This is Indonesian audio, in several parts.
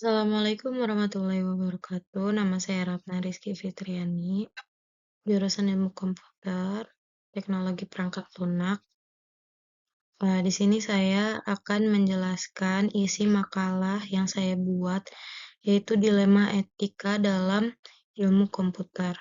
Assalamualaikum warahmatullahi wabarakatuh. Nama saya Ratna Rizky Fitriani, jurusan Ilmu Komputer, Teknologi Perangkat Lunak. Di sini saya akan menjelaskan isi makalah yang saya buat, yaitu dilema etika dalam ilmu komputer.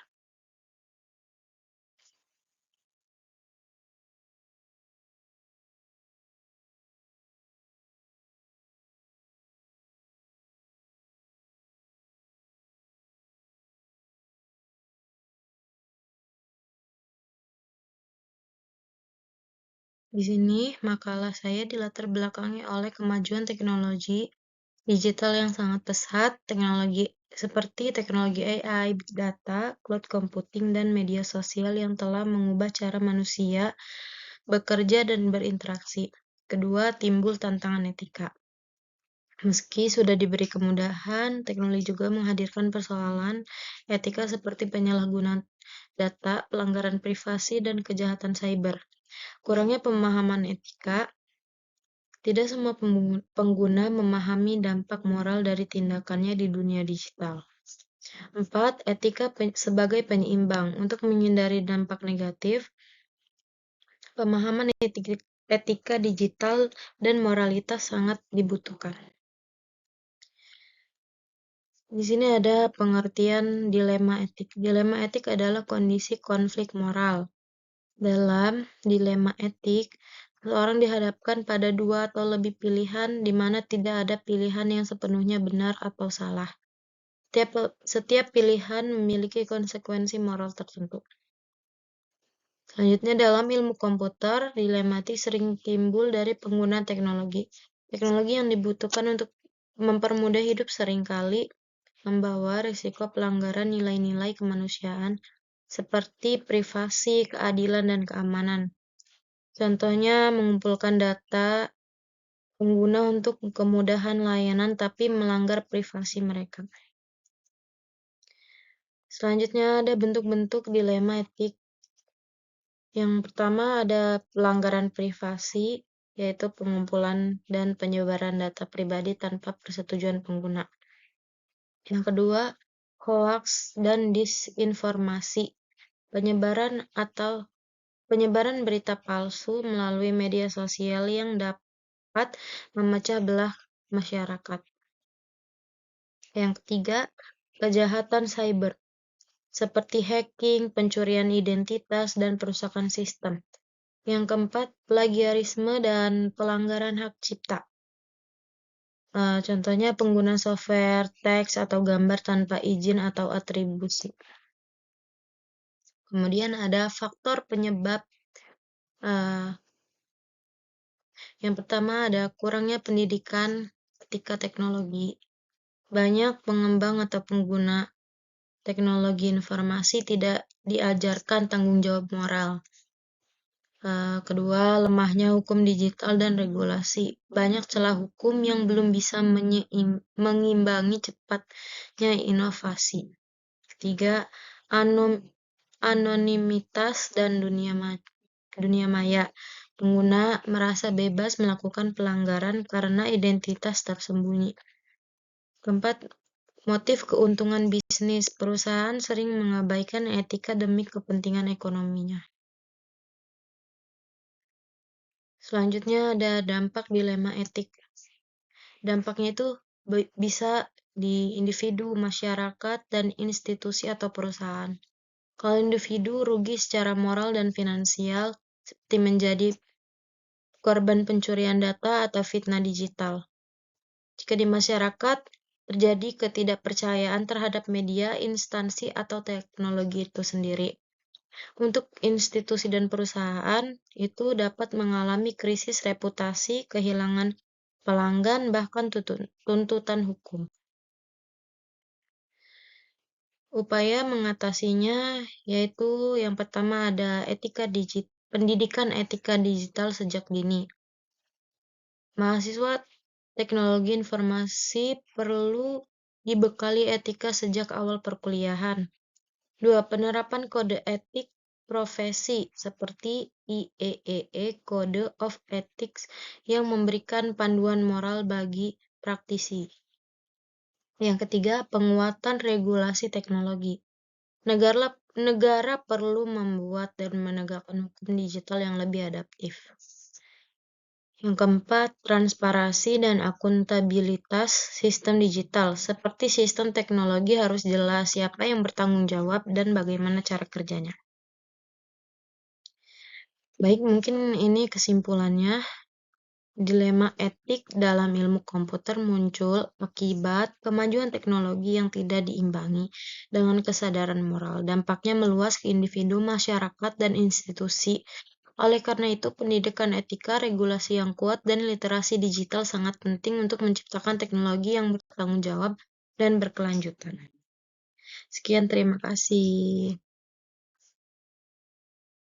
Di sini makalah saya dilatar belakangi oleh kemajuan teknologi digital yang sangat pesat, teknologi seperti teknologi AI, big data, cloud computing, dan media sosial yang telah mengubah cara manusia bekerja dan berinteraksi. Kedua, timbul tantangan etika. Meski sudah diberi kemudahan, teknologi juga menghadirkan persoalan etika seperti penyalahgunaan data, pelanggaran privasi, dan kejahatan cyber. Kurangnya pemahaman etika, tidak semua pengguna memahami dampak moral dari tindakannya di dunia digital. 4. Etika sebagai penyeimbang. Untuk menghindari dampak negatif, pemahaman etika digital dan moralitas sangat dibutuhkan. Di sini ada pengertian dilema etik. Dilema etik adalah kondisi konflik moral. Dalam dilema etik, seseorang dihadapkan pada dua atau lebih pilihan di mana tidak ada pilihan yang sepenuhnya benar atau salah. Setiap pilihan memiliki konsekuensi moral tertentu. Selanjutnya, dalam ilmu komputer, dilematik sering timbul dari penggunaan teknologi. Teknologi yang dibutuhkan untuk mempermudah hidup seringkali membawa risiko pelanggaran nilai-nilai kemanusiaan seperti privasi, keadilan, dan keamanan. Contohnya, mengumpulkan data pengguna untuk kemudahan layanan tapi melanggar privasi mereka. Selanjutnya ada bentuk-bentuk dilema etik. Yang pertama ada pelanggaran privasi, yaitu pengumpulan dan penyebaran data pribadi tanpa persetujuan pengguna. Yang kedua, hoax dan disinformasi, penyebaran berita palsu melalui media sosial yang dapat memecah belah masyarakat. Yang ketiga, kejahatan cyber, seperti hacking, pencurian identitas, dan perusakan sistem. Yang keempat, plagiarisme dan pelanggaran hak cipta. Contohnya penggunaan software, teks, atau gambar tanpa izin atau atribusi. Kemudian ada faktor penyebab. Yang pertama ada kurangnya pendidikan etika teknologi. Banyak pengembang atau pengguna teknologi informasi tidak diajarkan tanggung jawab moral. Kedua, lemahnya hukum digital dan regulasi. Banyak celah hukum yang belum bisa mengimbangi cepatnya inovasi. Ketiga, anonimitas dan dunia maya. Pengguna merasa bebas melakukan pelanggaran karena identitas tersembunyi. Keempat, motif keuntungan bisnis. Perusahaan sering mengabaikan etika demi kepentingan ekonominya. Selanjutnya ada dampak dilema etik. Dampaknya itu bisa di individu, masyarakat, dan institusi atau perusahaan. Kalau individu rugi secara moral dan finansial, seperti menjadi korban pencurian data atau fitnah digital. Jika di masyarakat, terjadi ketidakpercayaan terhadap media, instansi, atau teknologi itu sendiri. Untuk institusi dan perusahaan, itu dapat mengalami krisis reputasi, kehilangan pelanggan, bahkan tuntutan hukum. Upaya mengatasinya yaitu yang pertama ada pendidikan etika digital sejak dini. Mahasiswa teknologi informasi perlu dibekali etika sejak awal perkuliahan. 2. Penerapan kode etik profesi seperti IEEE Code of Ethics yang memberikan panduan moral bagi praktisi. Yang ketiga, penguatan regulasi teknologi. Negara negara perlu membuat dan menegakkan hukum digital yang lebih adaptif. Yang keempat, transparansi dan akuntabilitas sistem digital. Seperti sistem teknologi harus jelas siapa yang bertanggung jawab dan bagaimana cara kerjanya. Baik, mungkin ini kesimpulannya. Dilema etik dalam ilmu komputer muncul akibat kemajuan teknologi yang tidak diimbangi dengan kesadaran moral. Dampaknya meluas ke individu, masyarakat, dan institusi. Oleh karena itu, pendidikan etika, regulasi yang kuat, dan literasi digital sangat penting untuk menciptakan teknologi yang bertanggung jawab dan berkelanjutan. Sekian, terima kasih.